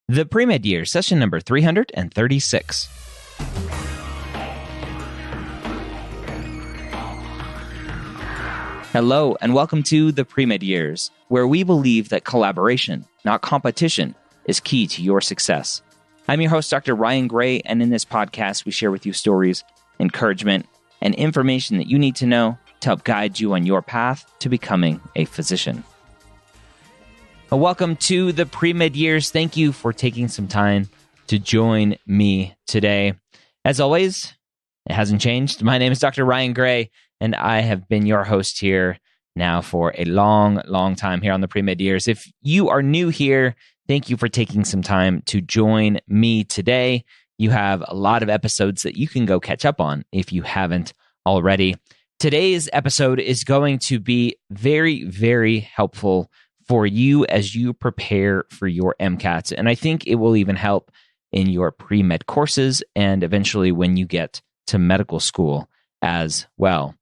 The Pre-Med Year, session number 336. Hello, and welcome to the Pre-Med Years, where we believe that collaboration, not competition, is key to your success. I'm your host, Dr. Ryan Gray, and in this podcast, we share with you stories, encouragement, and information that you need to know to help guide you on your path to becoming a physician. Welcome to the Pre-Med Years. Thank you for taking some time to join me today. As always, it hasn't changed. My name is Dr. Ryan Gray, and I have been your host here now for a long, long time here on the Pre-Med Years. If you are new here, thank you for taking some time to join me today. You have a lot of episodes that you can go catch up on if you haven't already. Today's episode is going to be very, very helpful for you as you prepare for your MCAT. And I think it will even help in your pre-med courses and eventually when you get to medical school as well.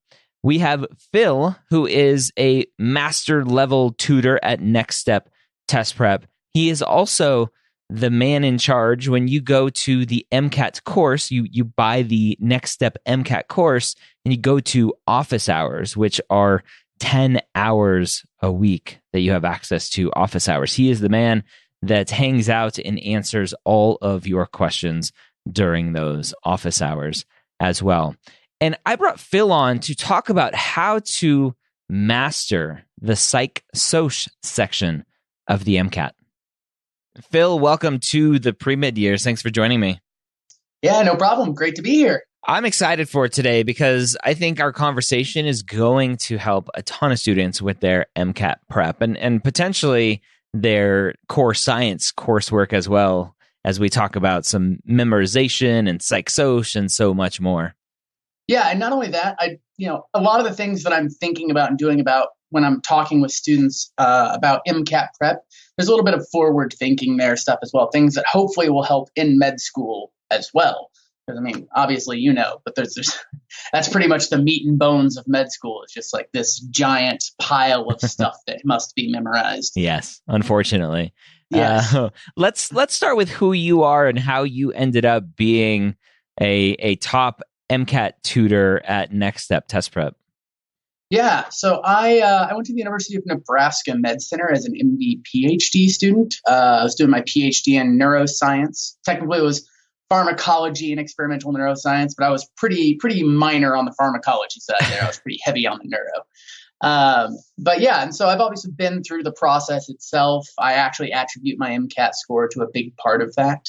We have Phil, who is a master level tutor at Next Step Test Prep. He is also the man in charge. When you go to the MCAT course, you buy the Next Step MCAT course and you go to office hours, which are 10 hours a week that you have access to office hours. He is the man that hangs out and answers all of your questions during those office hours as well. And I brought Phil on to talk about how to master the Psych Soc section of the MCAT. Phil, welcome to the Pre-Med Years. Thanks for joining me. Yeah, no problem. Great to be here. I'm excited for today because I think our conversation is going to help a ton of students with their MCAT prep and potentially their core science coursework as well, as we talk about some memorization and Psych Soc and so much more. Yeah, and not only that, a lot of the things that I'm thinking about and doing about when I'm talking with students about MCAT prep, there's a little bit of forward thinking there stuff as well, things that hopefully will help in med school as well. Because, obviously, but there's that's pretty much the meat and bones of med school. It's just like this giant pile of stuff that must be memorized. Yes, unfortunately. Yes. Let's start with who you are and how you ended up being a top MCAT tutor at Next Step Test Prep. Yeah, so I went to the University of Nebraska Med Center as an MD PhD student. I was doing my PhD in neuroscience. Technically, it was pharmacology and experimental neuroscience, but I was pretty minor on the pharmacology side there. I was pretty heavy on the neuro. But yeah, and so I've obviously been through the process itself. I actually attribute my MCAT score to a big part of that,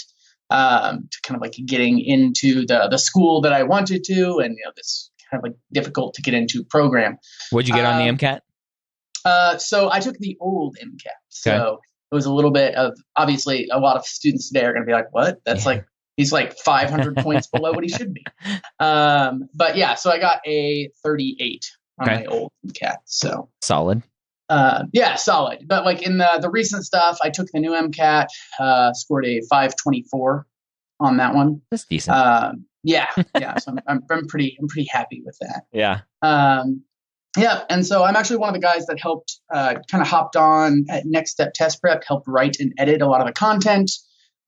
to kind of like getting into the school that I wanted to, and this kind of like difficult to get into program. What'd you get on the MCAT? So I took the old MCAT. So it was a little bit of, obviously, a lot of students today are going to be like, what? That's he's like 500 points below what he should be. But yeah, so I got a 38 on my old MCAT. So solid. Yeah, solid. But like in the recent stuff, I took the new MCAT, scored a 524 on that one. That's decent. Yeah. So I'm pretty happy with that. Yeah. Yeah. And so I'm actually one of the guys that helped, kind of hopped on at Next Step Test Prep, helped write and edit a lot of the content,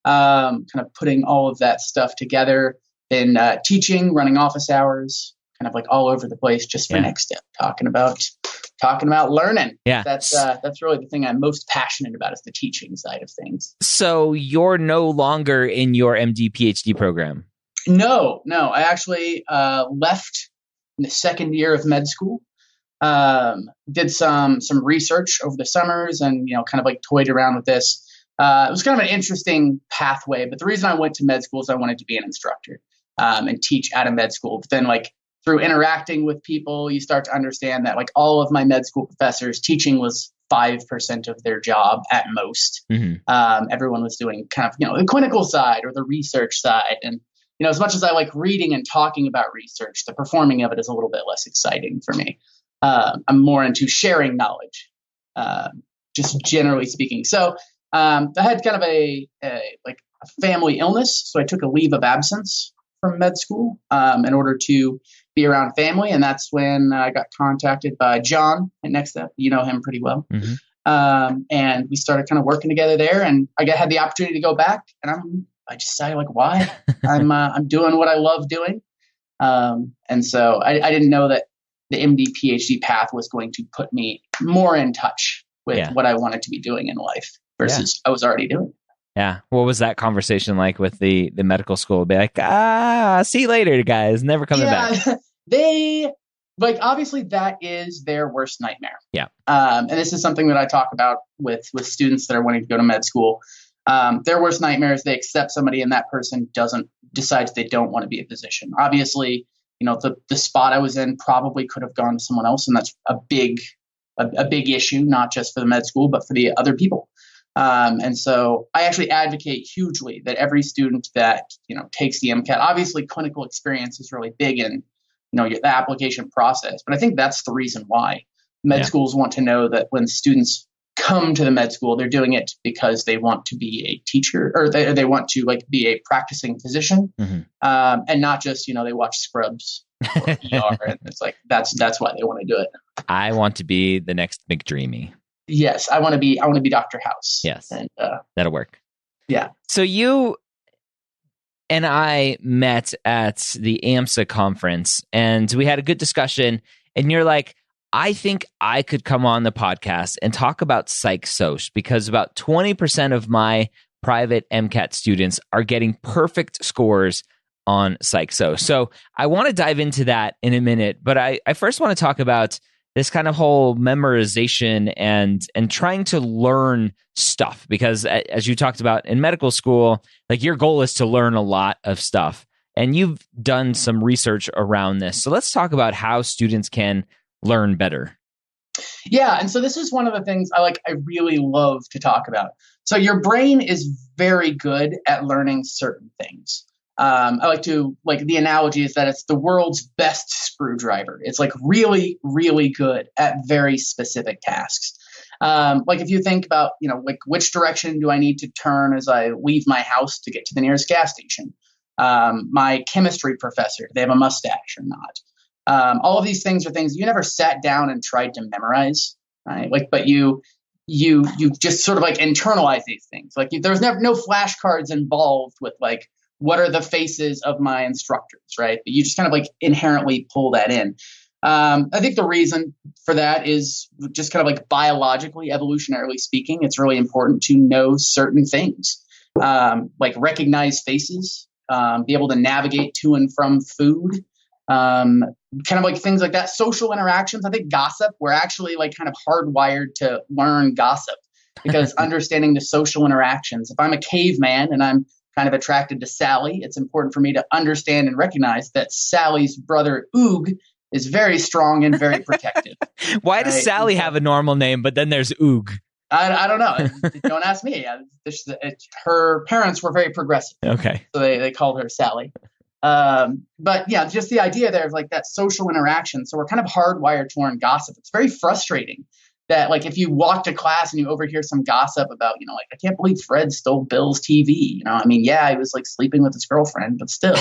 kind of putting all of that stuff together, been teaching, running office hours, kind of like all over the place just for Next Step, talking about learning. Yeah. That's really the thing I'm most passionate about, is the teaching side of things. So you're no longer in your MD PhD program? No. I actually left in the second year of med school. Did some research over the summers and, kind of like toyed around with this. It was kind of an interesting pathway, but the reason I went to med school is I wanted to be an instructor and teach at a med school. But then like through interacting with people, you start to understand that like all of my med school professors, teaching was 5% of their job at most. Mm-hmm. Everyone was doing kind of, the clinical side or the research side. And, as much as I like reading and talking about research, the performing of it is a little bit less exciting for me. I'm more into sharing knowledge, just generally speaking. So I had kind of a family illness. So I took a leave of absence from med school in order to be around family. And that's when I got contacted by John at Next Step. You know him pretty well. Mm-hmm. And we started kind of working together there, and I had the opportunity to go back, and I just decided, like, why? I'm doing what I love doing. And so I didn't know that the MD PhD path was going to put me more in touch with what I wanted to be doing in life versus I was already doing. Yeah. What was that conversation like with the medical school? Be like, see you later, guys. Never coming back. They, like, obviously that is their worst nightmare. Yeah. And this is something that I talk about with students that are wanting to go to med school. Their worst nightmare is they accept somebody and that person decides they don't want to be a physician. Obviously, the spot I was in probably could have gone to someone else, and that's a big issue, not just for the med school, but for the other people. And so I actually advocate hugely that every student that, takes the MCAT, obviously clinical experience is really big in, the application process. But I think that's the reason why med schools want to know that when students come to the med school, they're doing it because they want to be a teacher, or they want to, like, be a practicing physician, and not just, they watch Scrubs or ER, and it's like, that's why they want to do it. I want to be the next McDreamy. Yes, I want to be Dr. House. Yes, and that'll work. Yeah. So you and I met at the AMSA conference, and we had a good discussion. And you're like, I think I could come on the podcast and talk about Psych Soc, because about 20% of my private MCAT students are getting perfect scores on Psych Soc. So I want to dive into that in a minute, but I first want to talk about this kind of whole memorization and trying to learn stuff, because as you talked about in medical school, like, your goal is to learn a lot of stuff, and you've done some research around this. So let's talk about how students can learn better. Yeah. And so this is one of the things I really love to talk about. So your brain is very good at learning certain things. The analogy is that it's the world's best screwdriver. It's like really, really good at very specific tasks. If you think about, which direction do I need to turn as I leave my house to get to the nearest gas station? My chemistry professor, do they have a mustache or not? All of these things are things you never sat down and tried to memorize, right? But you just sort of internalize these things. There's never no flashcards involved with what are the faces of my instructors, right? You just kind of inherently pull that in. I think the reason for that is just kind of biologically, evolutionarily speaking, it's really important to know certain things, recognize faces, be able to navigate to and from food, kind of things like that. Social interactions. I think gossip, we're actually kind of hardwired to learn gossip, because understanding the social interactions. If I'm a caveman and I'm kind of attracted to Sally, it's important for me to understand and recognize that Sally's brother Oog is very strong and very protective. Why does Sally have a normal name, but then there's Oog? I don't know. Don't ask me. Her parents were very progressive. Okay. So they called her Sally. But yeah, just the idea there of that social interaction. So we're kind of hardwired to learn gossip. It's very frustrating that if you walk to class and you overhear some gossip about, I can't believe Fred stole Bill's TV. Yeah, he was sleeping with his girlfriend, but still,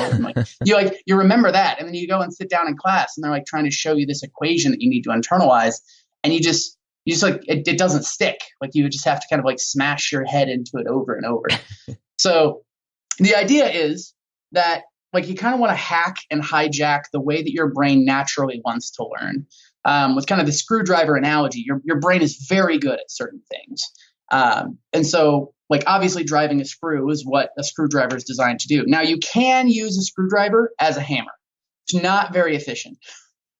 you remember that. And then you go and sit down in class and they're trying to show you this equation that you need to internalize. And you just it doesn't stick. You just have to kind of smash your head into it over and over. So the idea is that you kind of want to hack and hijack the way that your brain naturally wants to learn. With kind of the screwdriver analogy, your brain is very good at certain things. And so obviously driving a screw is what a screwdriver is designed to do. Now you can use a screwdriver as a hammer. It's not very efficient,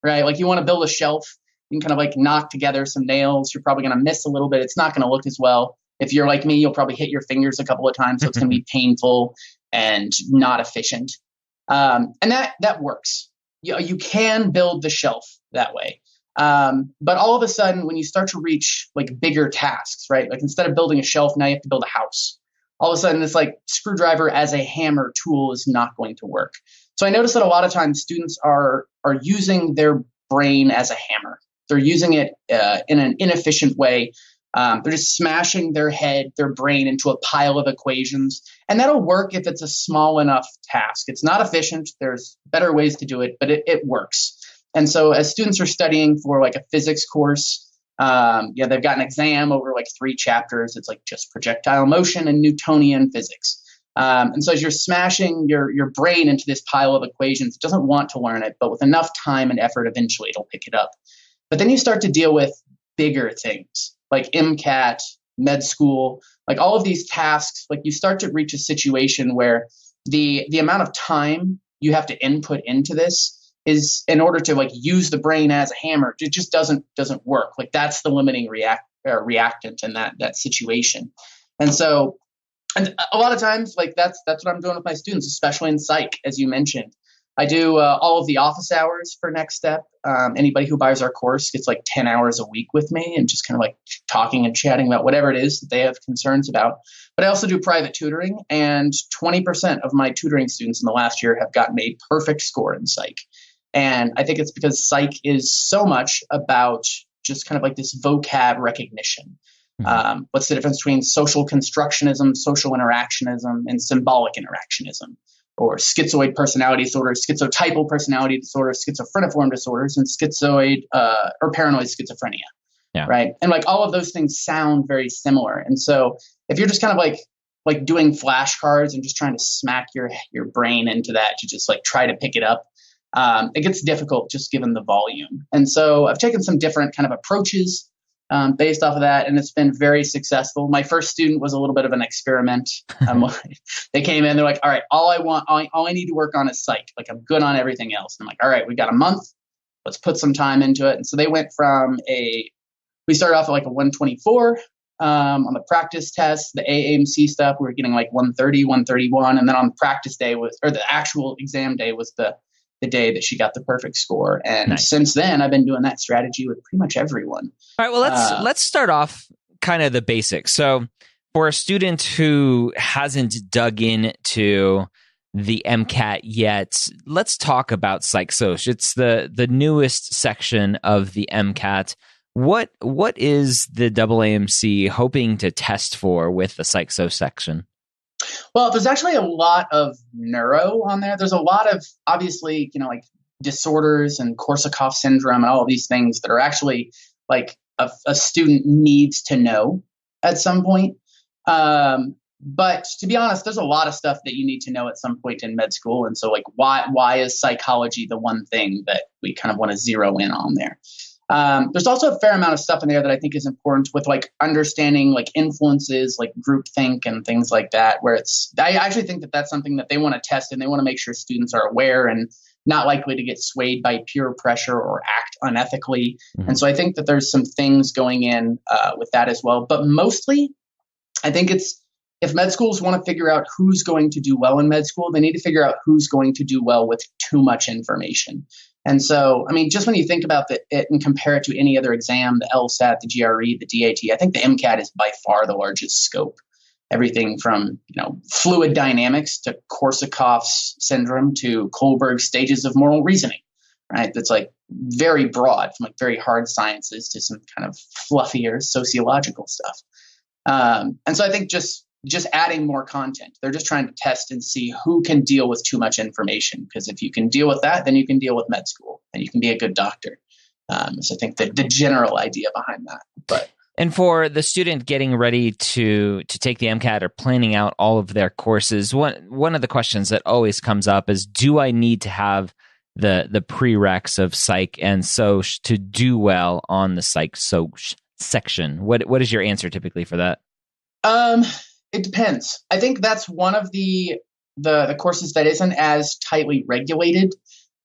right? You want to build a shelf, you can kind of knock together some nails. You're probably going to miss a little bit. It's not going to look as well. If you're like me, you'll probably hit your fingers a couple of times. So it's going to be painful and not efficient. And that works. You can build the shelf that way. But all of a sudden, when you start to reach bigger tasks, right? Instead of building a shelf, now you have to build a house. All of a sudden, this screwdriver as a hammer tool is not going to work. So I notice that a lot of times students are using their brain as a hammer. They're using it in an inefficient way. They're just smashing their brain into a pile of equations. And that'll work if it's a small enough task. It's not efficient. There's better ways to do it, but it works. And so as students are studying for a physics course, Yeah, they've got an exam over like 3 chapters. It's like just projectile motion and Newtonian physics. And so as you're smashing your brain into this pile of equations, it doesn't want to learn it, but with enough time and effort, eventually it'll pick it up. But then you start to deal with bigger things like MCAT, med school, like all of these tasks. Like you start to reach a situation where the amount of time you have to input into this is in order to like use the brain as a hammer. It just doesn't work. Like that's the limiting reactant in that situation. And so, and a lot of times, like that's what I'm doing with my students, especially in psych, as you mentioned. I do all of the office hours for Next Step. Anybody who buys our course gets like 10 hours a week with me and just kind of like talking and chatting about whatever it is that they have concerns about. But I also do private tutoring, and 20% of my tutoring students in the last year have gotten a perfect score in psych. And I think it's because psych is so much about just kind of like this vocab recognition. What's the difference between social constructionism, social interactionism, and symbolic interactionism? Or schizoid personality disorder, schizotypal personality disorder, schizophreniform disorders, and schizoid or paranoid schizophrenia. Yeah. Right. And like all of those things sound very similar. And so if you're just kind of like doing flashcards and just trying to smack your brain into that to just like try to pick it up, it gets difficult just given the volume. And so I've taken some different kind of approaches based off of that, and it's been very successful. My first student was a little bit of an experiment. They came in, they're like, all right, all I need to work on is psych. Like I'm good on everything else. And I'm like, all right, we got a month. Let's put some time into it. And so they went from we started off at like a 124 on the practice test, the AAMC stuff. We were getting like 130, 131. And then on practice day the actual exam day was the day that she got the perfect score. And nice. Since then, I've been doing that strategy with pretty much everyone. All right, well, let's start off kind of the basics. So for a student who hasn't dug into the MCAT yet, let's talk about Psych Soc. It's the newest section of the MCAT. What is the AAMC hoping to test for with the Psych Soc section? Well, there's actually a lot of neuro on there. There's a lot of, obviously, like disorders and Korsakoff syndrome and all of these things that are actually like a student needs to know at some point. But to be honest, there's a lot of stuff that you need to know at some point in med school. And so like, why is psychology the one thing that we kind of want to zero in on there? There's also a fair amount of stuff in there that I think is important with like understanding like influences, like groupthink and things like that, where I actually think that that's something that they want to test and they want to make sure students are aware and not likely to get swayed by peer pressure or act unethically. Mm-hmm. And so I think that there's some things going in with that as well. But mostly, I think it's if med schools want to figure out who's going to do well in med school, they need to figure out who's going to do well with too much information. And so, I mean, just when you think about it and compare it to any other exam, the LSAT, the GRE, the DAT, I think the MCAT is by far the largest scope. Everything from, fluid dynamics to Korsakoff's syndrome to Kohlberg's stages of moral reasoning, right? That's like very broad, from like very hard sciences to some kind of fluffier sociological stuff. And so I think just adding more content. They're just trying to test and see who can deal with too much information. Because if you can deal with that, then you can deal with med school and you can be a good doctor. So I think the general idea behind that. And for the student getting ready to take the MCAT or planning out all of their courses, one of the questions that always comes up is, do I need to have the prereqs of Psych and Soc to do well on the Psych Soc section? What is your answer typically for that? It depends. I think that's one of the courses that isn't as tightly regulated.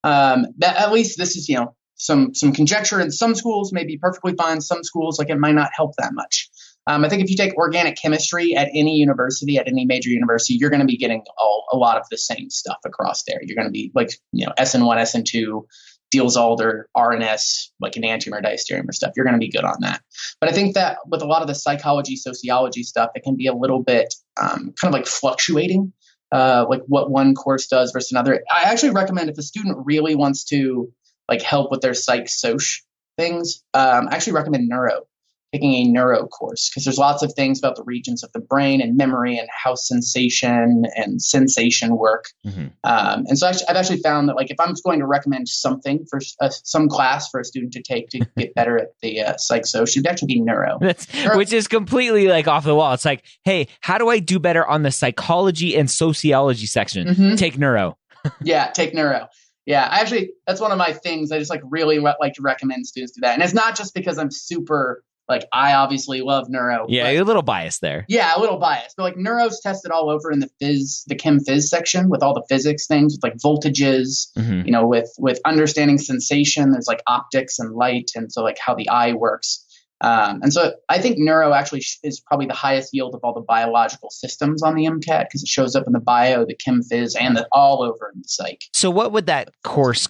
That at least this is, some conjecture. In some schools may be perfectly fine. Some schools, like, it might not help that much. I think if you take organic chemistry at any university, at any major university, you're going to be getting a lot of the same stuff across there. You're going to be like, SN1, SN2, Diels-Alder, RNS, like enantiomer, diastereomer stuff. You're going to be good on that. But I think that with a lot of the psychology, sociology stuff, it can be a little bit kind of like fluctuating, like what one course does versus another. I actually recommend if a student really wants to like help with their Psych Soc things, I actually recommend neuro. taking a neuro course, because there's lots of things about the regions of the brain and memory and how sensation and sensation work. And so I've actually found that, like, if I'm going to recommend something for some class for a student to take to get better at the psych so, should actually be neuro. Which is completely like off the wall. It's like, hey, how do I do better on the psychology and sociology section? Take neuro. Yeah, take neuro. Yeah, that's one of my things. I just like really like to recommend students do that. And it's not just because I'm super, like, I obviously love neuro. Yeah, you're a little biased there. Yeah, a little biased. But like neuro's tested all over in the chem phys section with all the physics things, with like voltages, you know, with understanding sensation. There's like optics and light, and so like how the eye works. And so I think neuro actually is probably the highest yield of all the biological systems on the MCAT, because it shows up in the bio, the chem phys, and all over in the psych. So what would that course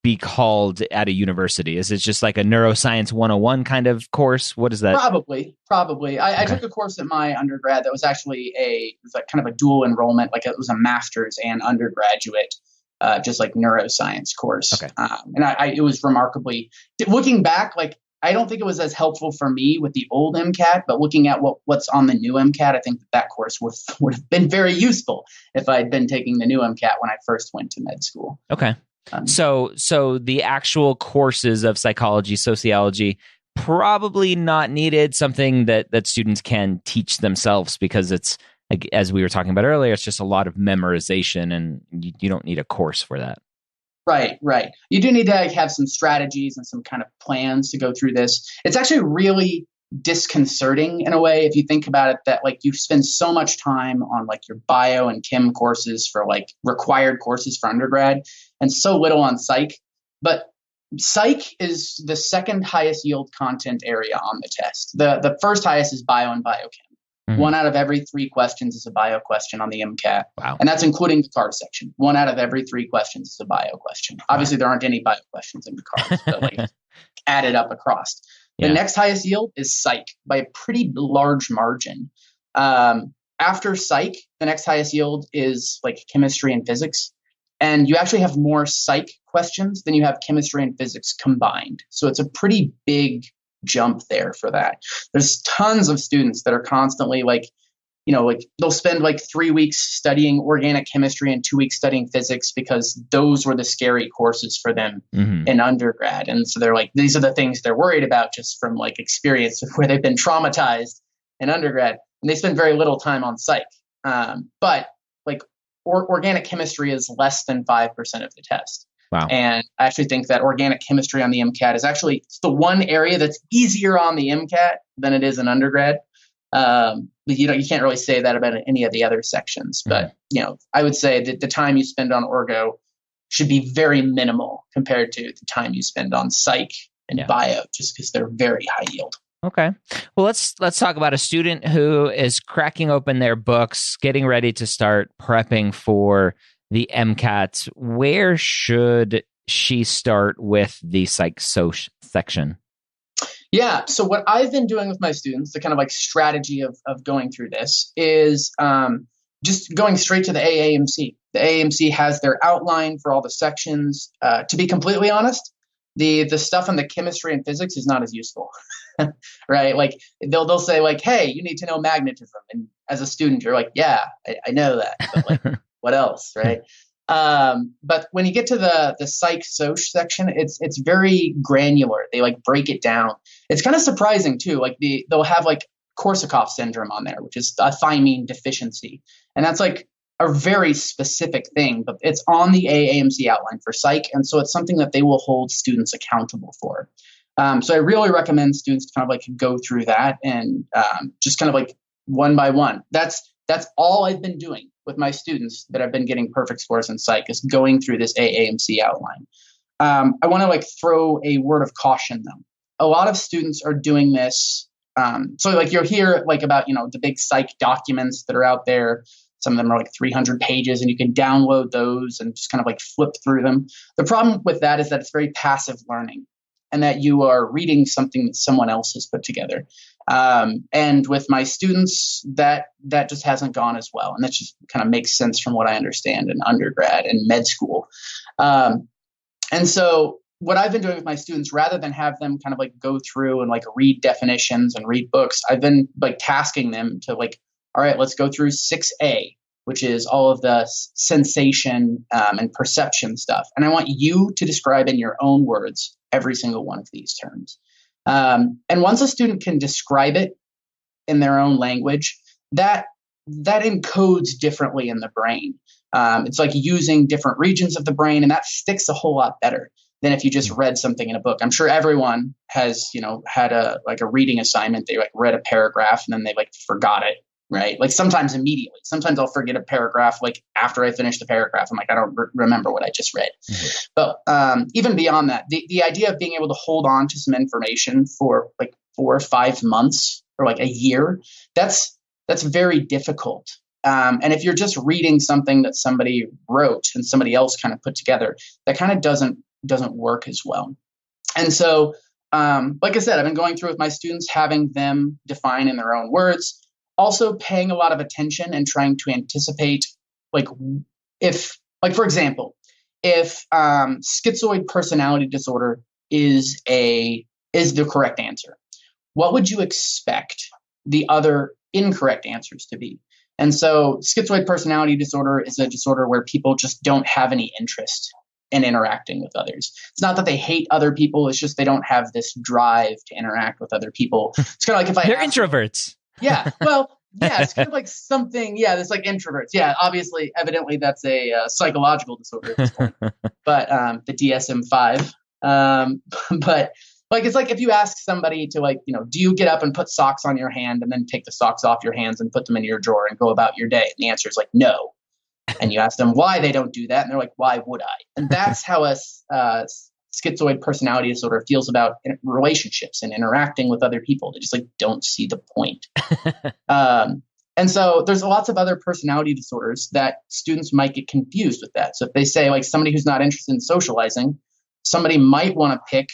be called at a university? Is it just like a neuroscience 101 kind of course? What is that? Probably. I took a course at my undergrad that was actually it was like kind of a dual enrollment, like it was a master's and undergraduate. Just like neuroscience course. Okay. And it was remarkably, looking back, like, I don't think it was as helpful for me with the old MCAT, but looking at what's on the new MCAT, I think that course would have been very useful if I'd been taking the new MCAT when I first went to med school. Okay. So the actual courses of psychology, sociology, probably not needed, something that students can teach themselves, because it's, as we were talking about earlier, it's just a lot of memorization, and you don't need a course for that. Right. You do need to have some strategies and some kind of plans to go through this. It's actually really disconcerting in a way, if you think about it, that like you spend so much time on like your bio and chem courses for like required courses for undergrad, and so little on psych. But psych is the second highest yield content area on the test. The first highest is bio and biochem. 1 out of every 3 questions is a bio question on the MCAT. Wow. And that's including the card section. 1 out of every 3 questions is a bio question. Obviously, there aren't any bio questions in the cards, but like added up across. The next highest yield is psych by a pretty large margin. After psych, the next highest yield is like chemistry and physics. And you actually have more psych questions than you have chemistry and physics combined. So it's a pretty big jump there for that. There's tons of students that are constantly like, you know, like they'll spend like 3 weeks studying organic chemistry and 2 weeks studying physics, because those were the scary courses for them in undergrad. And so they're like, these are the things they're worried about just from like experience where they've been traumatized in undergrad, and they spend very little time on psych. But like organic chemistry is less than 5% of the test. Wow. And I actually think that organic chemistry on the MCAT is actually the one area that's easier on the MCAT than it is in undergrad. But, you know, you can't really say that about any of the other sections. But, you know, I would say that the time you spend on orgo should be very minimal compared to the time you spend on psych and bio, just because they're very high yield. Okay. Well, let's talk about a student who is cracking open their books, getting ready to start prepping for the MCAT. Where should she start with the Psych section? Yeah. So what I've been doing with my students, the kind of like strategy of going through this, is just going straight to the AAMC. The AAMC has their outline for all the sections. To be completely honest, the stuff on the chemistry and physics is not as useful, right? Like they'll say like, hey, you need to know magnetism. And as a student, you're like, yeah, I know that. But like, what else, right? But when you get to the Psych Soc section, it's very granular. They like break it down. It's kind of surprising too. Like they'll have like Korsakoff syndrome on there, which is a thymine deficiency, and that's like a very specific thing. But it's on the AAMC outline for Psych, and so it's something that they will hold students accountable for. So I really recommend students to kind of like go through that and just kind of like one by one. That's all I've been doing with my students that I've been getting perfect scores in psych, is going through this AAMC outline. I want to like throw a word of caution though. A lot of students are doing this. So like you'll hear like about, you know, the big psych documents that are out there. Some of them are like 300 pages, and you can download those and just kind of like flip through them. The problem with that is that it's very passive learning, and that you are reading something that someone else has put together. And with my students, that just hasn't gone as well. And that just kind of makes sense from what I understand in undergrad and med school. And so what I've been doing with my students, rather than have them kind of like go through and like read definitions and read books, I've been like tasking them to like, all right, let's go through 6A, which is all of the sensation and perception stuff. And I want you to describe in your own words every single one of these terms. And once a student can describe it in their own language, that encodes differently in the brain. It's like using different regions of the brain, and that sticks a whole lot better than if you just read something in a book. I'm sure everyone has, had a reading assignment. They like read a paragraph and then they like forgot it, right? Like sometimes immediately. Sometimes I'll forget a paragraph like after I finish the paragraph. I'm like, I don't remember what I just read. Mm-hmm. But even beyond that, the idea of being able to hold on to some information for like 4 or 5 months or like a year, that's very difficult. And if you're just reading something that somebody wrote and somebody else kind of put together, that kind of doesn't work as well. And so, like I said, I've been going through with my students, having them define in their own words, also paying a lot of attention and trying to anticipate, like if, like for example, if schizoid personality disorder is the correct answer, what would you expect the other incorrect answers to be? And so schizoid personality disorder is a disorder where people just don't have any interest in interacting with others. It's not that they hate other people. It's just they don't have this drive to interact with other people. It's kind of like if they're introverts. Yeah. Well, yeah, it's kind of like something. Yeah, it's like introverts. Yeah, obviously, evidently that's a psychological disorder at this point. But the DSM-5. But like, it's like if you ask somebody to like, do you get up and put socks on your hand and then take the socks off your hands and put them in your drawer and go about your day? And the answer is like, no. And you ask them why they don't do that. And they're like, why would I? And that's how a schizoid personality disorder feels about relationships and interacting with other people. They just like don't see the point. And so there's lots of other personality disorders that students might get confused with that. So if they say like somebody who's not interested in socializing, somebody might want to pick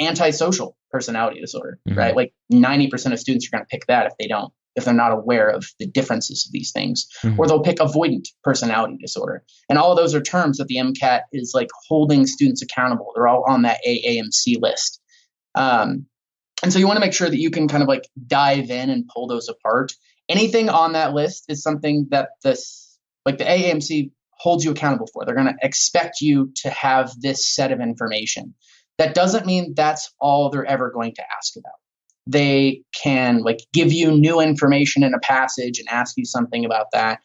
antisocial personality disorder, mm-hmm. right? Like 90% of students are going to pick that if they're not aware of the differences of these things, mm-hmm. or they'll pick avoidant personality disorder. And all of those are terms that the MCAT is like holding students accountable. They're all on that AAMC list. And so you want to make sure that you can kind of like dive in and pull those apart. Anything on that list is something that the AAMC holds you accountable for. They're going to expect you to have this set of information. That doesn't mean that's all they're ever going to ask about. They can like give you new information in a passage and ask you something about that,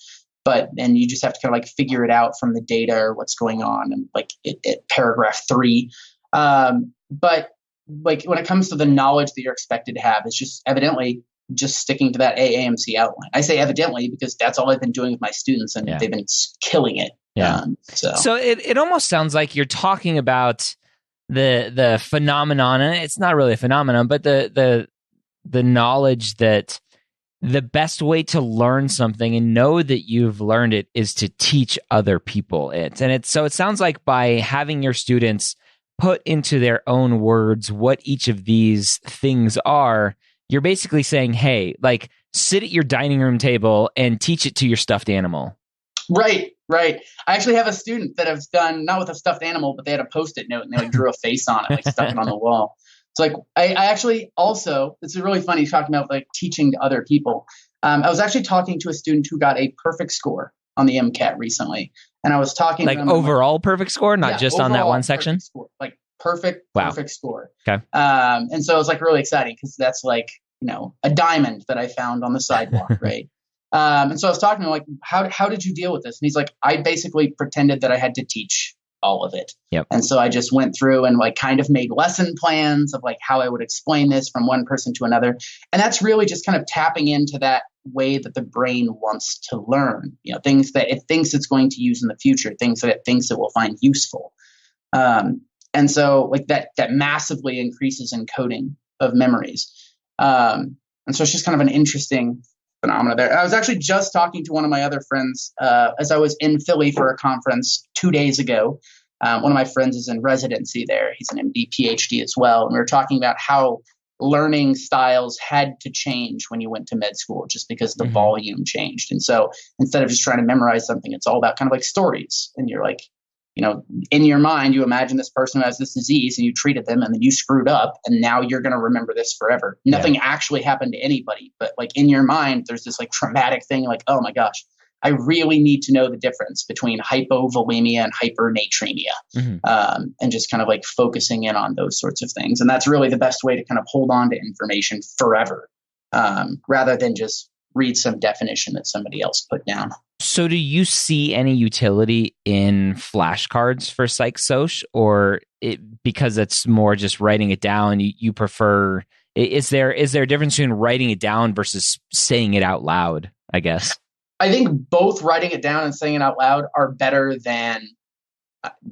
and you just have to kind of like figure it out from the data or what's going on and like paragraph 3. But like when it comes to the knowledge that you're expected to have, it's just evidently just sticking to that AAMC outline. I say evidently because that's all I've been doing with my students, and they've been killing it. Yeah. So it almost sounds like you're talking about the phenomenon, and it's not really a phenomenon, but the knowledge that the best way to learn something and know that you've learned it is to teach other people it. And it sounds like by having your students put into their own words what each of these things are, you're basically saying, hey, like sit at your dining room table and teach it to your stuffed animal. Right. I actually have a student that has done, not with a stuffed animal, but they had a Post-it note and they like drew a face on it, like stuck it on the wall. It's like, I actually also, it's really funny talking about like teaching to other people. I was actually talking to a student who got a perfect score on the MCAT recently. And I was talking like to them overall perfect score, not just on that one section? Score, like perfect score. Okay. And so it was like really exciting because that's like, a diamond that I found on the sidewalk, right? And so I was talking to him like, how did you deal with this? And he's like, I basically pretended that I had to teach all of it. Yep. And so I just went through and like kind of made lesson plans of like how I would explain this from one person to another. And that's really just kind of tapping into that way that the brain wants to learn, things that it thinks it's going to use in the future, things that it thinks it will find useful. And so like that massively increases encoding of memories. And so it's just kind of an interesting phenomena there. I was actually just talking to one of my other friends as I was in Philly for a conference 2 days ago. One of my friends is in residency there. He's an MD, PhD as well. And we were talking about how learning styles had to change when you went to med school just because the volume changed. And so instead of just trying to memorize something, it's all about kind of like stories. And you're like, in your mind, you imagine this person who has this disease and you treated them and then you screwed up and now you're going to remember this forever. Nothing actually happened to anybody, but like in your mind, there's this like traumatic thing like, oh my gosh, I really need to know the difference between hypovolemia and hypernatremia, and just kind of like focusing in on those sorts of things. And that's really the best way to kind of hold on to information forever, rather than just read some definition that somebody else put down. So do you see any utility in flashcards for Psych Soc, or because it's more just writing it down, you prefer, is there a difference between writing it down versus saying it out loud, I guess? I think both writing it down and saying it out loud are better than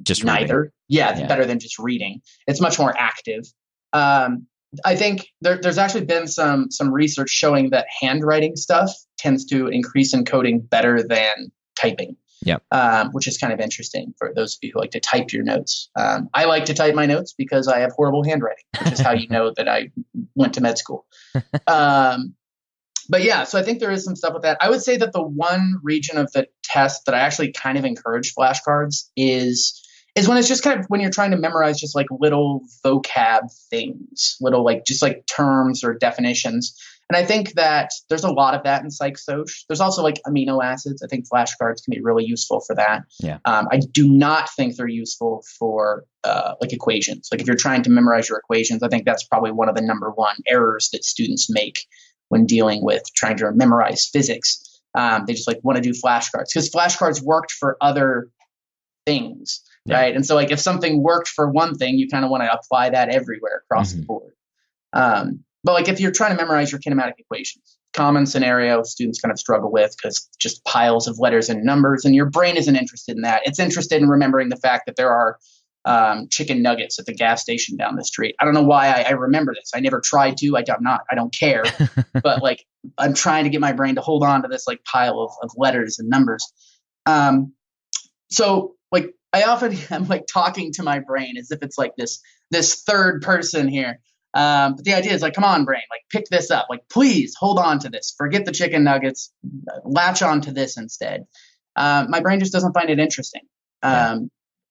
just neither. Reading. Yeah, better than just reading. It's much more active. I think there's actually been some research showing that handwriting stuff tends to increase encoding better than typing. Which is kind of interesting for those of you who like to type your notes. I like to type my notes because I have horrible handwriting, which is how you know that I went to med school. But yeah, so I think there is some stuff with that. I would say that the one region of the test that I actually kind of encourage flashcards is when it's just kind of when you're trying to memorize just like little vocab things, little like just like terms or definitions. And I think that there's a lot of that in Psych Soc. There's also like amino acids. I think flashcards can be really useful for that. I do not think they're useful for like equations. Like if you're trying to memorize your equations, I think that's probably one of the number one errors that students make when dealing with trying to memorize physics. They just like want to do flashcards because flashcards worked for other things. Right. And so like if something worked for one thing, you kind of want to apply that everywhere across the board. But like if you're trying to memorize your kinematic equations, common scenario students kind of struggle with because just piles of letters and numbers, and your brain isn't interested in that. It's interested in remembering the fact that there are chicken nuggets at the gas station down the street. I don't know why I remember this. I never tried to. I don't care. But like I'm trying to get my brain to hold on to this like pile of letters and numbers. So like I often am like talking to my brain as if it's like this third person here. But the idea is like, come on, brain, like pick this up. Like, please hold on to this. Forget the chicken nuggets. Latch on to this instead. My brain just doesn't find it interesting.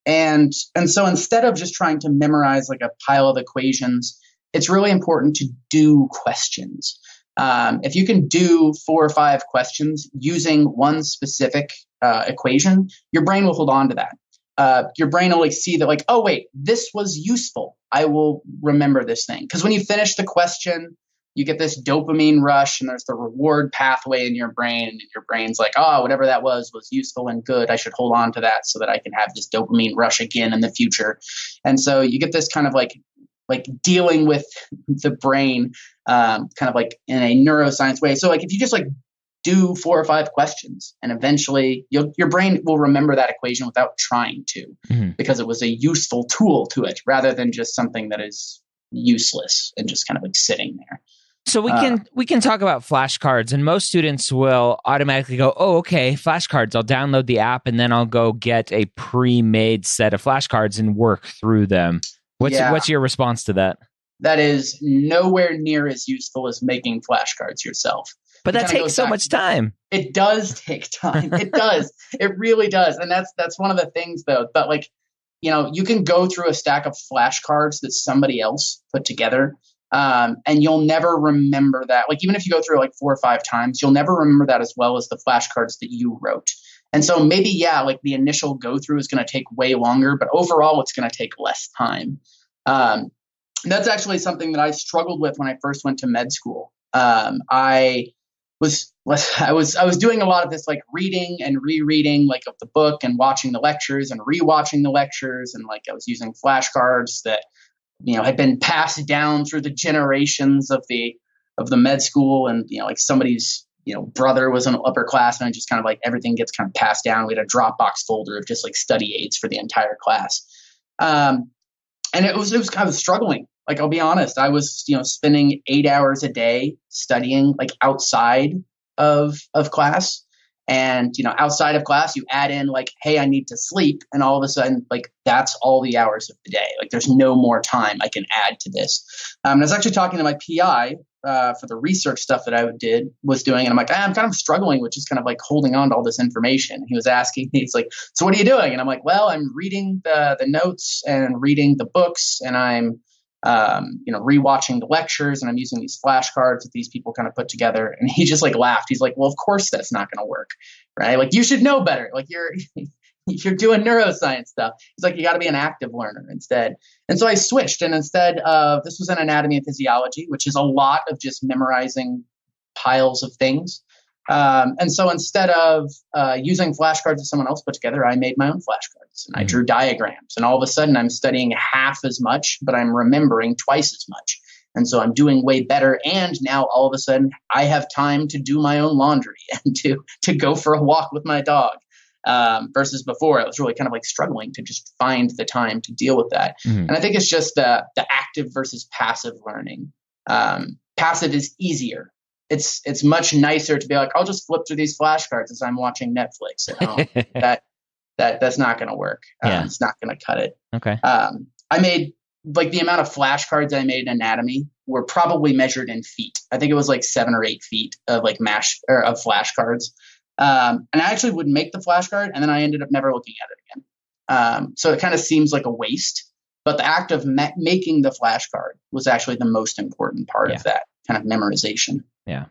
And so instead of just trying to memorize like a pile of equations, it's really important to do questions. If you can do 4 or 5 questions using one specific equation, your brain will hold on to that. Your brain will like see that like, oh wait, this was useful. I will remember this thing. Because when you finish the question, you get this dopamine rush and there's the reward pathway in your brain. And your brain's like, oh, whatever that was useful and good. I should hold on to that so that I can have this dopamine rush again in the future. And so you get this kind of like dealing with the brain kind of like in a neuroscience way. So like if you just like do 4 or 5 questions and eventually your brain will remember that equation without trying to, because it was a useful tool to it rather than just something that is useless and just kind of like sitting there. So we can talk about flashcards, and most students will automatically go, oh, okay, flashcards. I'll download the app and then I'll go get a pre-made set of flashcards and work through them. What's your response to that? That is nowhere near as useful as making flashcards yourself. But that takes so much time. It does take time. It does. It really does. And that's one of the things though. But like, you can go through a stack of flashcards that somebody else put together. And you'll never remember that. Like even if you go through like 4 or 5 times, you'll never remember that as well as the flashcards that you wrote. And so maybe, like the initial go through is going to take way longer, but overall it's going to take less time. That's actually something that I struggled with when I first went to med school. I was doing a lot of this like reading and rereading like of the book and watching the lectures and rewatching the lectures, and like I was using flashcards that had been passed down through the generations of the med school, and like somebody's brother was an upperclassman, and just kind of like everything gets kind of passed down. We had a Dropbox folder of just like study aids for the entire class, and I was struggling. Like, I'll be honest, I was, spending 8 hours a day studying like outside of class. And, outside of class, you add in like, hey, I need to sleep. And all of a sudden, like, that's all the hours of the day. Like, there's no more time I can add to this. I was actually talking to my PI for the research stuff that I was doing. And I'm like, I'm kind of struggling with just kind of like holding on to all this information. He was asking me, he's like, so what are you doing? And I'm like, well, I'm reading the notes and reading the books, and I'm, rewatching the lectures, and I'm using these flashcards that these people kind of put together. And he just like laughed. He's like, well, of course that's not going to work. Right. Like, you should know better. Like, you're doing neuroscience stuff. He's like, you got to be an active learner instead. And so I switched. And instead of, this was in anatomy and physiology, which is a lot of just memorizing piles of things. And so instead of using flashcards that someone else put together, I made my own flashcards, and I drew diagrams. And all of a sudden I'm studying half as much, but I'm remembering twice as much. And so I'm doing way better. And now all of a sudden I have time to do my own laundry and to go for a walk with my dog. Versus before, I was really kind of like struggling to just find the time to deal with that. And I think it's just the active versus passive learning. Passive is easier. It's much nicer to be like, I'll just flip through these flashcards as I'm watching Netflix at home. That's not going to work. It's not going to cut it. Okay. I made like the amount of flashcards I made in anatomy were probably measured in feet. I think it was like 7 or 8 feet of like of flashcards. And I actually would make the flashcard, and then I ended up never looking at it again. So it kind of seems like a waste, but the act of making the flashcard was actually the most important part of that kind of memorization. Yeah.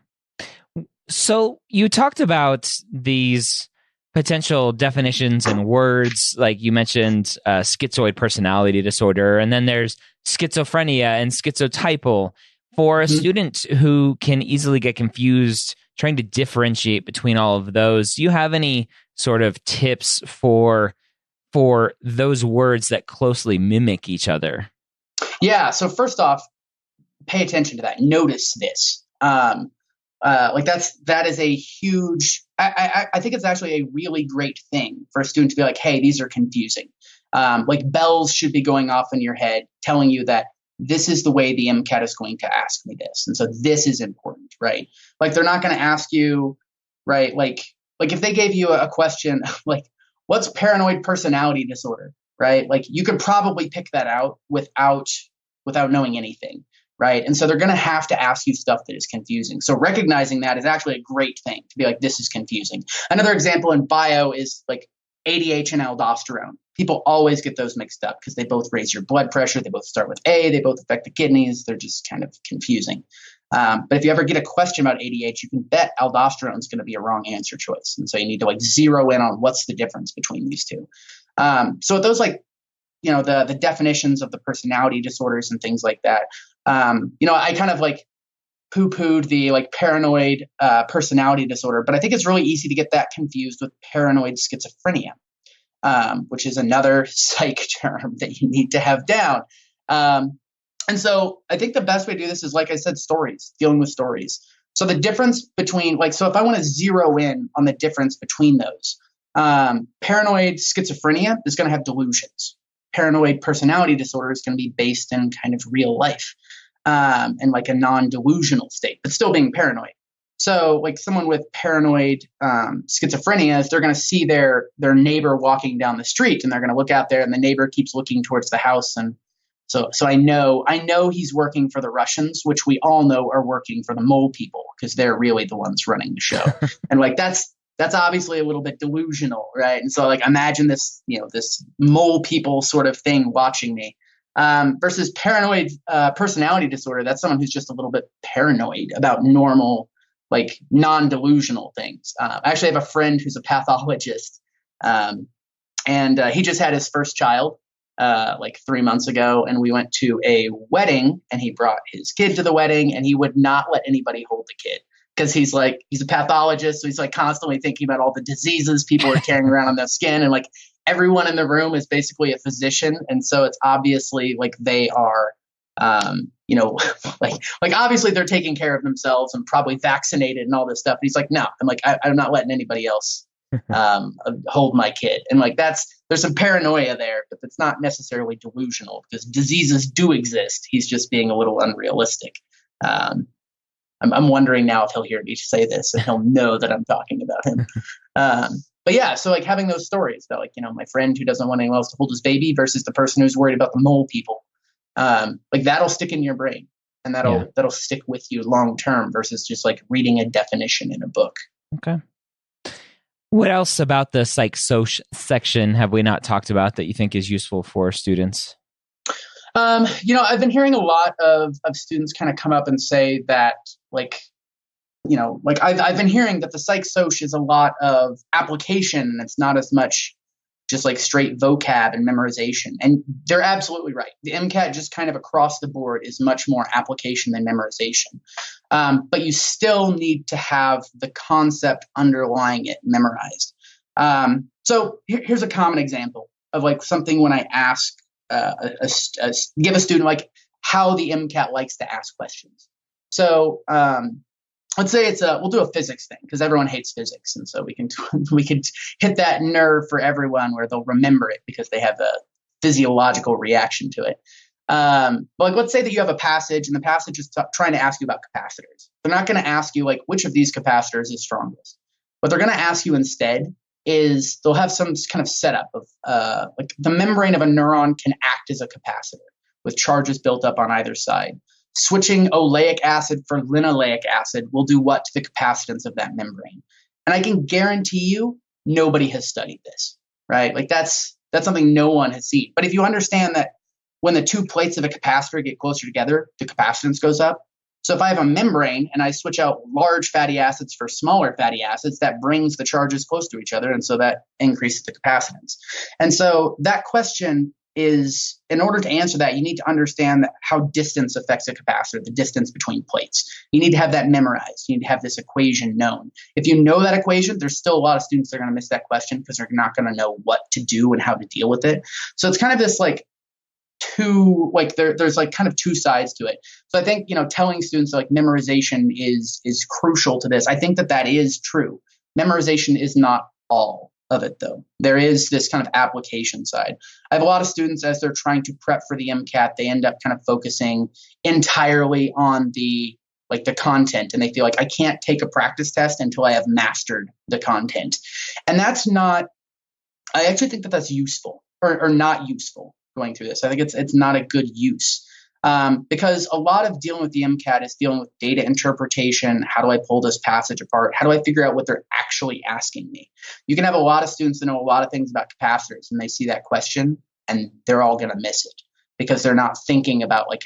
So you talked about these potential definitions and words, like you mentioned schizoid personality disorder, and then there's schizophrenia and schizotypal. For a student who can easily get confused trying to differentiate between all of those, do you have any sort of tips for those words that closely mimic each other? Yeah. So first off, pay attention to that. Notice this. That is a huge, I think it's actually a really great thing for a student to be like, hey, these are confusing. Like bells should be going off in your head telling you that this is the way the MCAT is going to ask me this. And so this is important, right? Like, they're not going to ask you, right? Like if they gave you a question, like, what's paranoid personality disorder, right? Like, you could probably pick that out without knowing anything, right? And so they're going to have to ask you stuff that is confusing. So recognizing that is actually a great thing to be like, this is confusing. Another example in bio is like ADH and aldosterone. People always get those mixed up because they both raise your blood pressure. They both start with A. They both affect the kidneys. They're just kind of confusing. But if you ever get a question about ADH, you can bet aldosterone is going to be a wrong answer choice. And so you need to like zero in on what's the difference between these two. So with those, like, the definitions of the personality disorders and things like that, I kind of like poo-pooed the like paranoid personality disorder, but I think it's really easy to get that confused with paranoid schizophrenia. Which is another psych term that you need to have down. And so I think the best way to do this is, like I said, stories, dealing with stories. So the difference between so if I want to zero in on the difference between those, paranoid schizophrenia is going to have delusions. Paranoid personality disorder is going to be based in kind of real life and like a non-delusional state, but still being paranoid. So like someone with paranoid schizophrenia, is they're going to see their neighbor walking down the street, and they're going to look out there, and the neighbor keeps looking towards the house. And so I know he's working for the Russians, which we all know are working for the mole people because they're really the ones running the show. And like that's obviously a little bit delusional, right? And so like imagine this, this mole people sort of thing watching me. Versus paranoid personality disorder, that's someone who's just a little bit paranoid about normal, like non-delusional things. I actually have a friend who's a pathologist, and he just had his first child like 3 months ago, and we went to a wedding, and he brought his kid to the wedding, and he would not let anybody hold the kid because he's a pathologist, so he's like constantly thinking about all the diseases people are carrying around on their skin, and like everyone in the room is basically a physician, and so it's obviously like they are like obviously they're taking care of themselves and probably vaccinated and all this stuff. And he's like, no, I'm not letting anybody else hold my kid. And like there's some paranoia there, but it's not necessarily delusional because diseases do exist. He's just being a little unrealistic. I'm wondering now if he'll hear me say this and he'll know that I'm talking about him. But yeah, so like having those stories about like, my friend who doesn't want anyone else to hold his baby versus the person who's worried about the mole people. Like that'll stick in your brain. and Yeah. that'll stick with you long term versus just like reading a definition in a book. Okay. What else about the Soc section have we not talked about that you think is useful for students? I've been hearing a lot of students kind of come up and say that, like, like I've been hearing that the Psych Soc is a lot of application and it's not as much just like straight vocab and memorization. And they're absolutely right. The MCAT just kind of across the board is much more application than memorization. But you still need to have the concept underlying it memorized. So here's a common example of like something when I ask give a student like how the MCAT likes to ask questions. So let's say we'll do a physics thing because everyone hates physics, and so we can hit that nerve for everyone where they'll remember it because they have a physiological reaction to it. But like, let's say that you have a passage, and the passage is trying to ask you about capacitors. They're not going to ask you like which of these capacitors is strongest. What they're going to ask you instead is they'll have some kind of setup of like the membrane of a neuron can act as a capacitor with charges built up on either side. Switching oleic acid for linoleic acid will do what to the capacitance of that membrane? And I can guarantee you nobody has studied this, right? Like that's something no one has seen. But if you understand that when the two plates of a capacitor get closer together, the capacitance goes up. So if I have a membrane and I switch out large fatty acids for smaller fatty acids, that brings the charges close to each other. And so that increases the capacitance. And so that question is, in order to answer that, you need to understand how distance affects a capacitor, the distance between plates. You need to have that memorized. You need to have this equation known. If you know that equation, there's still a lot of students that are going to miss that question because they're not going to know what to do and how to deal with it. So it's kind of this like there's like kind of two sides to it. So I think, telling students like memorization is crucial to this. I think that is true. Memorization is not all of it, though. There is this kind of application side. I have a lot of students as they're trying to prep for the MCAT, they end up kind of focusing entirely on the content, and they feel like I can't take a practice test until I have mastered the content. And that's not, I actually think that that's useful or not useful going through this. I think it's not a good use. Because a lot of dealing with the MCAT is dealing with data interpretation. How do I pull this passage apart? How do I figure out what they're actually asking me? You can have a lot of students that know a lot of things about capacitors, and they see that question and they're all going to miss it because they're not thinking about like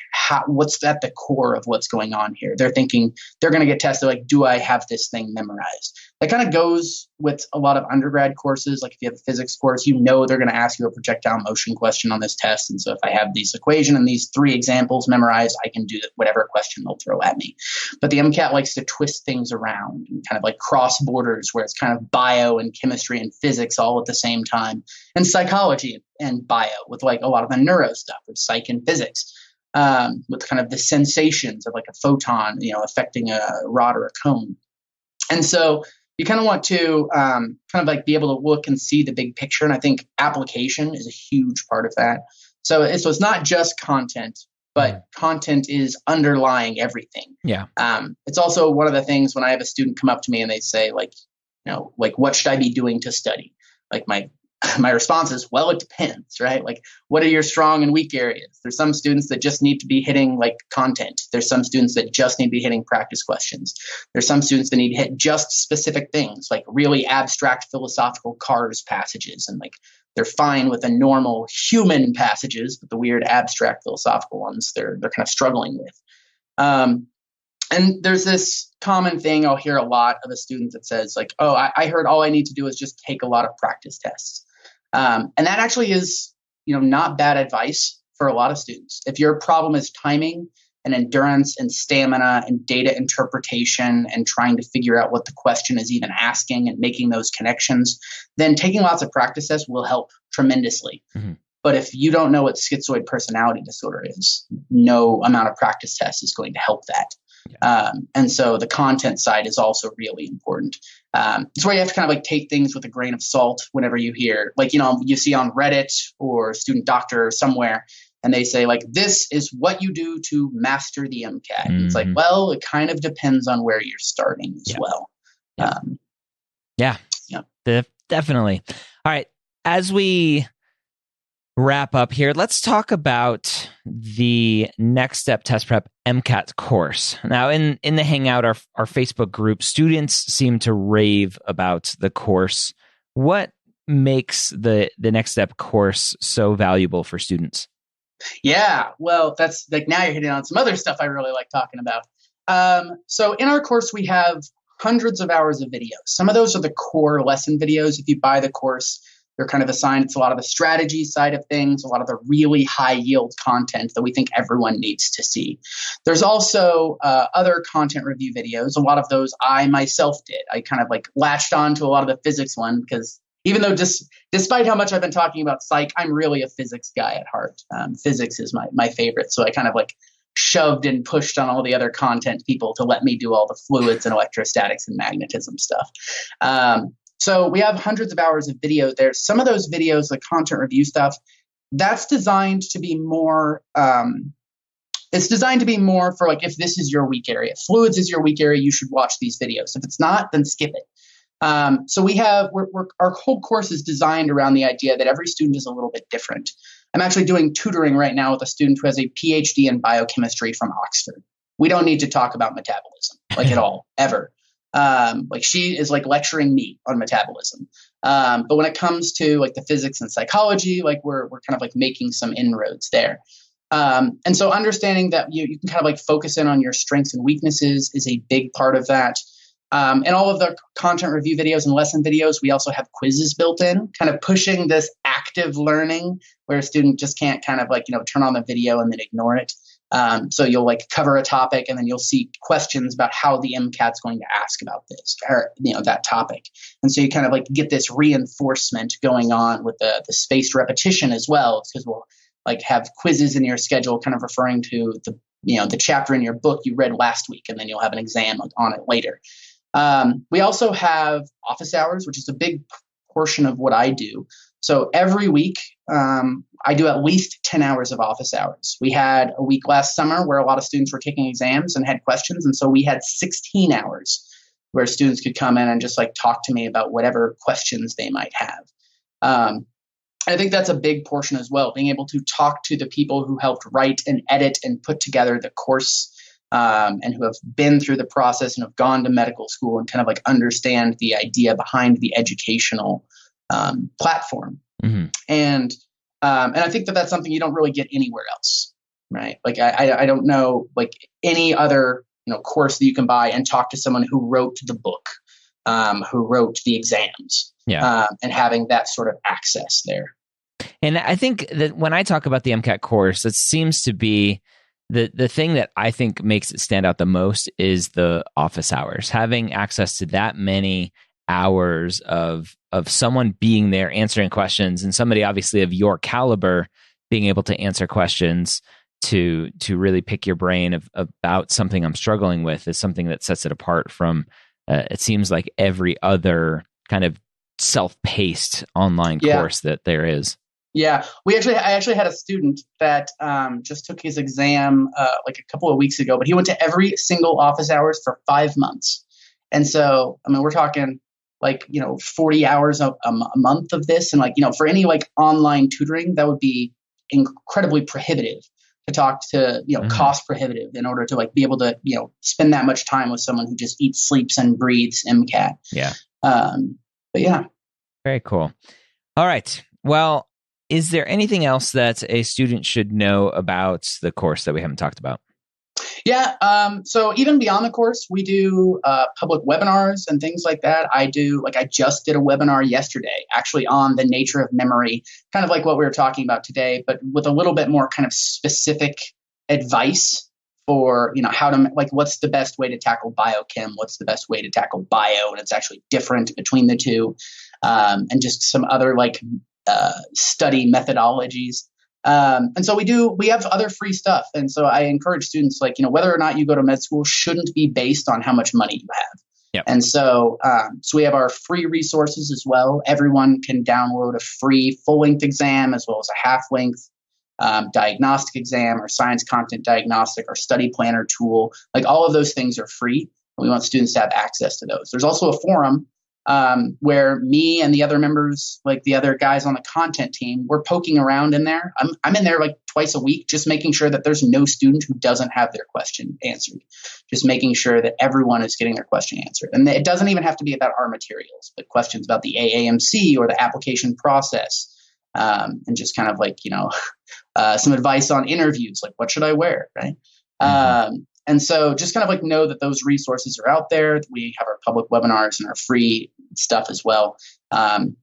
what's at the core of what's going on here. They're thinking they're going to get tested like, do I have this thing memorized? That kind of goes with a lot of undergrad courses. Like if you have a physics course, they're going to ask you a projectile motion question on this test. And so if I have this equation and these three examples memorized, I can do whatever question they'll throw at me. But the MCAT likes to twist things around and kind of like cross borders where it's kind of bio and chemistry and physics all at the same time, and psychology and bio with like a lot of the neuro stuff with psych and physics, with kind of the sensations of like a photon, affecting a rod or a cone. And so you kind of want to kind of like be able to look and see the big picture. And I think application is a huge part of that. So it's not just content, but content is underlying everything. Yeah. It's also one of the things when I have a student come up to me and they say like, what should I be doing to study? Like my response is, well, it depends, right? Like, what are your strong and weak areas? There's some students that just need to be hitting like content. There's some students that just need to be hitting practice questions. There's some students that need to hit just specific things, like really abstract philosophical cars passages. And like, they're fine with the normal human passages, but the weird abstract philosophical ones, they're kind of struggling with. And there's this common thing I'll hear a lot of a student that says like, oh, I heard all I need to do is just take a lot of practice tests. And that actually is, not bad advice for a lot of students. If your problem is timing and endurance and stamina and data interpretation and trying to figure out what the question is even asking and making those connections, then taking lots of practice tests will help tremendously. Mm-hmm. But if you don't know what schizoid personality disorder is, no amount of practice tests is going to help that. And so the content side is also really important. It's where you have to kind of like take things with a grain of salt whenever you hear, like, you see on Reddit or Student Doctor or somewhere, and they say like, this is what you do to master the MCAT. Mm-hmm. It's like, well, it kind of depends on where you're starting as well. Definitely. All right. As we wrap up here, let's talk about the Next Step Test Prep MCAT course. Now, in the Hangout, our Facebook group, students seem to rave about the course. What makes the Next Step course so valuable for students? Yeah, well, that's like now you're hitting on some other stuff I really like talking about. So in our course, we have hundreds of hours of videos. Some of those are the core lesson videos. If you buy the course, they're kind of assigned. It's a lot of the strategy side of things, a lot of the really high yield content that we think everyone needs to see. There's also other content review videos. A lot of those I myself did. I kind of like latched on to a lot of the physics one because even though despite how much I've been talking about psych, I'm really a physics guy at heart. Physics is my favorite. So I kind of like shoved and pushed on all the other content people to let me do all the fluids and electrostatics and magnetism stuff. So we have hundreds of hours of video there. Some of those videos, the content review stuff, that's designed to be more, it's designed to be more for like, if this is your weak area, if fluids is your weak area, you should watch these videos. If it's not, then skip it. So our whole course is designed around the idea that every student is a little bit different. I'm actually doing tutoring right now with a student who has a PhD in biochemistry from Oxford. We don't need to talk about metabolism, like at all, ever. Like she is like lecturing me on metabolism. But when it comes to like the physics and psychology, like we're kind of like making some inroads there. And so understanding that you can kind of like focus in on your strengths and weaknesses is a big part of that. And all of the content review videos and lesson videos, we also have quizzes built in, kind of pushing this active learning where a student just can't kind of like, turn on the video and then ignore it. So you'll like cover a topic and then you'll see questions about how the MCAT's going to ask about this or, that topic. And so you kind of like get this reinforcement going on with the spaced repetition as well, because we'll like have quizzes in your schedule kind of referring to the chapter in your book you read last week, and then you'll have an exam on it later. We also have office hours, which is a big portion of what I do. So every week, I do at least 10 hours of office hours. We had a week last summer where a lot of students were taking exams and had questions. And so we had 16 hours where students could come in and just like talk to me about whatever questions they might have. I think that's a big portion as well, being able to talk to the people who helped write and edit and put together the course, and who have been through the process and have gone to medical school and kind of like understand the idea behind the educational platform. Mm-hmm. And I think that that's something you don't really get anywhere else, right? Like I don't know like any other course that you can buy and talk to someone who wrote the book, who wrote the exams, and having that sort of access there. And I think that when I talk about the MCAT course, it seems to be the thing that I think makes it stand out the most is the office hours. Having access to that many hours of someone being there answering questions, and somebody obviously of your caliber being able to answer questions to really pick your brain about something I'm struggling with is something that sets it apart from it seems like every other kind of self-paced online course that there is. Yeah, I actually had a student that just took his exam like a couple of weeks ago, but he went to every single office hours for 5 months. And so, I mean, we're talking like, 40 hours a month of this. And like, for any like online tutoring, that would be incredibly prohibitive to talk to, cost prohibitive in order to like be able to, spend that much time with someone who just eats, sleeps and breathes MCAT. Yeah. But yeah. Very cool. All right. Well, is there anything else that a student should know about the course that we haven't talked about? Yeah. So even beyond the course, we do public webinars and things like that. I just did a webinar yesterday, actually on the nature of memory, kind of like what we were talking about today, but with a little bit more kind of specific advice for, how to, like, what's the best way to tackle biochem? What's the best way to tackle bio? And it's actually different between the two. And just some other like study methodologies. And so we have other free stuff. And so I encourage students, like, whether or not you go to med school shouldn't be based on how much money you have. Yep. And so we have our free resources as well. Everyone can download a free full-length exam as well as a half-length diagnostic exam or science content diagnostic or study planner tool. Like all of those things are free. We want students to have access to those. There's also a forum where me and the other members, like the other guys on the content team, we're poking around in there. I'm in there like twice a week, just making sure that there's no student who doesn't have their question answered, just making sure that everyone is getting their question answered. And it doesn't even have to be about our materials, but questions about the AAMC or the application process, and just kind of like, some advice on interviews, like what should I wear, right? And so just kind of like know that those resources are out there. We have our public webinars and our free stuff as well.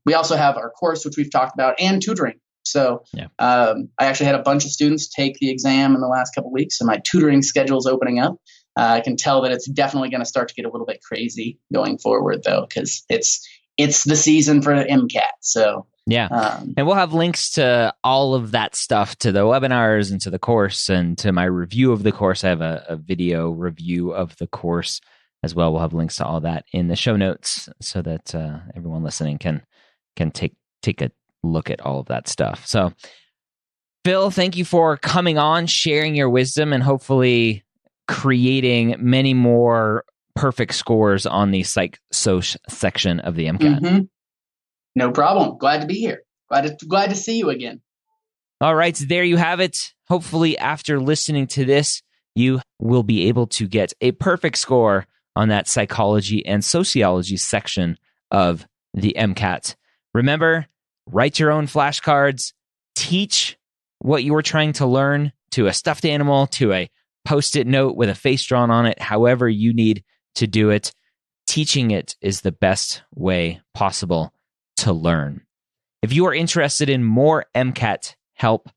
We also have our course, which we've talked about, and tutoring. So I actually had a bunch of students take the exam in the last couple of weeks, and my tutoring schedule is opening up. I can tell that it's definitely going to start to get a little bit crazy going forward, though, because it's the season for the MCAT. So and we'll have links to all of that stuff, to the webinars and to the course and to my review of the course. I have a video review of the course as well. We'll have links to all that in the show notes so that everyone listening can take a look at all of that stuff. So, Phil, thank you for coming on, sharing your wisdom, and hopefully creating many more perfect scores on the Psych Soc section of the MCAT. No problem. Glad to be here. Glad to see you again. All right, so there you have it. Hopefully, after listening to this, you will be able to get a perfect score on that psychology and sociology section of the MCAT. Remember, write your own flashcards. Teach what you were trying to learn to a stuffed animal, to a Post-it note with a face drawn on it, however you need to do it. Teaching it is the best way possible to learn. If you are interested in more MCAT help,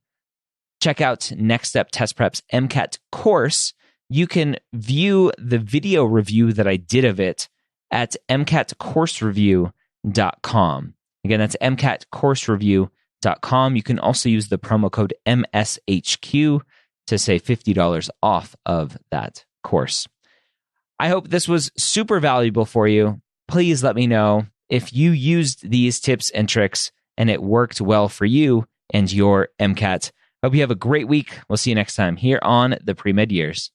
check out Next Step Test Prep's MCAT course. You can view the video review that I did of it at mcatcoursereview.com. Again, that's mcatcoursereview.com. You can also use the promo code MSHQ to save $50 off of that course. I hope this was super valuable for you. Please let me know if you used these tips and tricks and it worked well for you and your MCAT. Hope you have a great week. We'll see you next time here on the Pre-Med Years.